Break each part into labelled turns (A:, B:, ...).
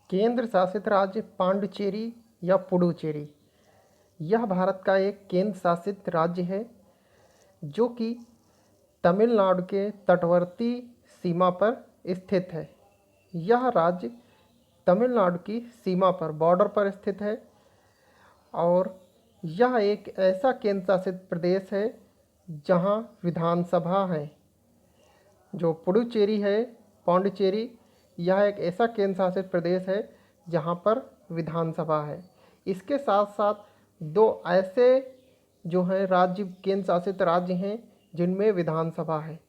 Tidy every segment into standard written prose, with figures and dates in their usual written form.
A: केंद्र शासित राज्य पांडिचेरी या पुडुचेरी। यह भारत का एक केंद्र शासित राज्य है जो कि तमिलनाडु के तटवर्ती सीमा पर स्थित है। यह राज्य तमिलनाडु की सीमा पर बॉर्डर पर स्थित है और यह एक ऐसा केंद्र शासित प्रदेश है जहां विधानसभा है। जो पुडुचेरी है, पांडिचेरी, यह एक ऐसा केंद्र शासित प्रदेश है जहां पर विधानसभा है। इसके साथ साथ दो ऐसे जो हैं राज्य, केंद्र शासित राज्य हैं जिनमें विधानसभा है।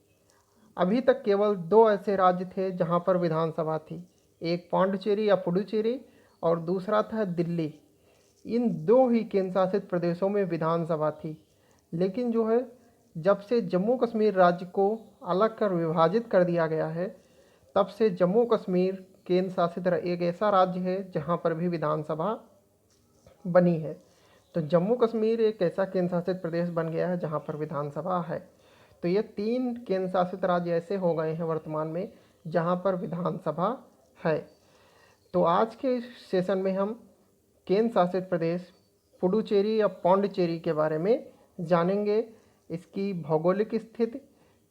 A: अभी तक केवल दो ऐसे राज्य थे जहां पर विधानसभा थी, एक पांडिचेरी या पुडुचेरी और दूसरा था दिल्ली। इन दो ही केंद्र शासित प्रदेशों में विधानसभा थी, लेकिन जो है जब से जम्मू कश्मीर राज्य को अलग कर विभाजित कर दिया गया है, तब से जम्मू कश्मीर केंद्र शासित एक ऐसा राज्य है जहां पर भी विधानसभा बनी है। तो जम्मू कश्मीर एक ऐसा केंद्र शासित प्रदेश बन गया है जहां पर विधानसभा है। तो ये तीन केंद्र शासित राज्य ऐसे हो गए हैं वर्तमान में जहां पर विधानसभा है। तो आज के इस सेशन में हम केंद्र शासित प्रदेश पुडुचेरी या पांडिचेरी के बारे में जानेंगे। इसकी भौगोलिक स्थिति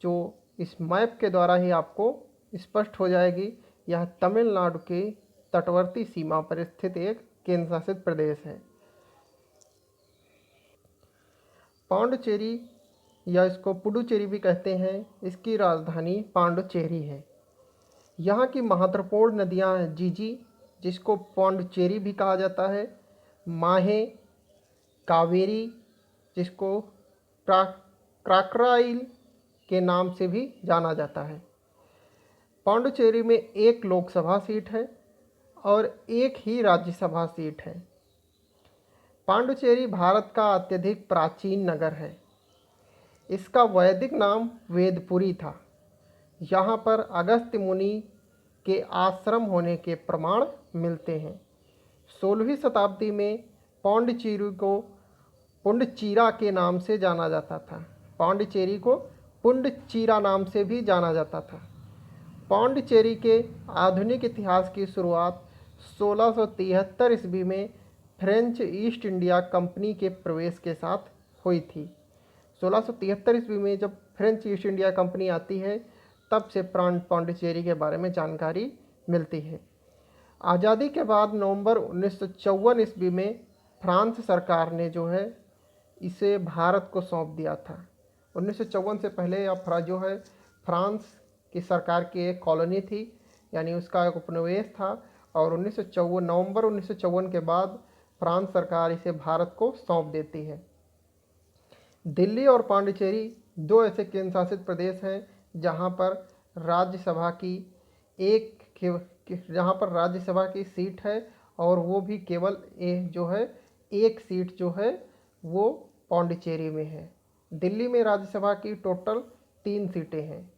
A: जो इस मैप के द्वारा ही आपको स्पष्ट हो जाएगी। यह तमिलनाडु के तटवर्ती सीमा पर स्थित एक केंद्र शासित प्रदेश है। पांडिचेरी या इसको पुडुचेरी भी कहते हैं, इसकी राजधानी पांडिचेरी है। यहाँ की महत्वपूर्ण नदियाँ हैं जीजी, जिसको पांडिचेरी भी कहा जाता है, माहे, कावेरी, जिसको क्राकराइल के नाम से भी जाना जाता है। पांडिचेरी में एक लोकसभा सीट है और एक ही राज्यसभा सीट है। पांडिचेरी भारत का अत्यधिक प्राचीन नगर है। इसका वैदिक नाम वेदपुरी था। यहाँ पर अगस्त्य मुनि के आश्रम होने के प्रमाण मिलते हैं। 16वीं शताब्दी में पांडिचेरी को पुंडचीरा के नाम से जाना जाता था। पांडिचेरी को पुंडचीरा नाम से भी जाना जाता था। पांडिचेरी के आधुनिक इतिहास की शुरुआत 1673 ईस्वी में फ्रेंच ईस्ट इंडिया कंपनी के प्रवेश के साथ हुई थी। 1673 ईस्वी में जब फ्रेंच ईस्ट इंडिया कंपनी आती है, तब से पांडिचेरी के बारे में जानकारी मिलती है। आज़ादी के बाद नवंबर 1954 ईस्वी में फ्रांस सरकार ने जो है इसे भारत को सौंप दिया था। 1954 से पहले यह जो है फ्रांस की सरकार की एक कॉलोनी थी, यानी उसका एक उपनिवेश था। और नवंबर 1954 के बाद फ्रांस सरकार इसे भारत को सौंप देती है। दिल्ली और पांडिचेरी दो ऐसे केंद्र शासित प्रदेश हैं जहां पर राज्यसभा की सीट है, और वो भी केवल एक सीट जो है वो पांडिचेरी में है। दिल्ली में राज्यसभा की टोटल 3 सीटें हैं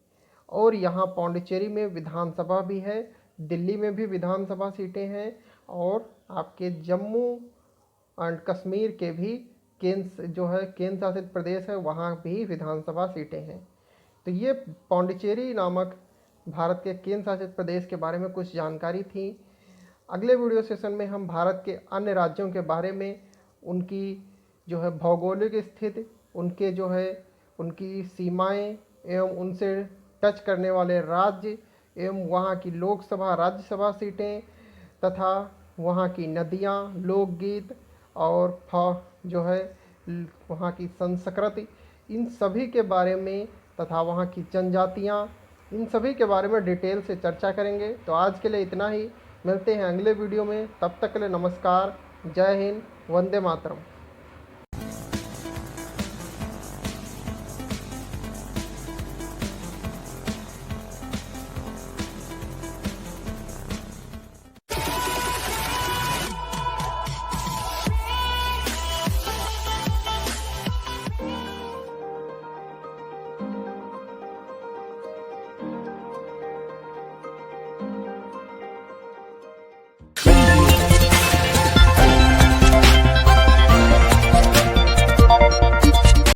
A: और यहाँ पांडिचेरी में विधानसभा भी है। दिल्ली में भी विधानसभा सीटें हैं और आपके जम्मू एंड कश्मीर के भी केंद्र शासित प्रदेश है, वहाँ भी विधानसभा सीटें हैं। तो ये पांडिचेरी नामक भारत के केंद्र शासित प्रदेश के बारे में कुछ जानकारी थी। अगले वीडियो सेशन में हम भारत के अन्य राज्यों के बारे में, उनकी जो है भौगोलिक स्थिति, उनकी सीमाएं एवं उनसे टच करने वाले राज्य एवं वहाँ की लोकसभा राज्यसभा सीटें तथा वहाँ की नदियाँ, लोकगीत और जो है वहाँ की संस्कृति, इन सभी के बारे में तथा वहाँ की जनजातियाँ, इन सभी के बारे में डिटेल से चर्चा करेंगे। तो आज के लिए इतना ही, मिलते हैं अगले वीडियो में। तब तक के लिए नमस्कार, जय हिंद, वंदे मातरम।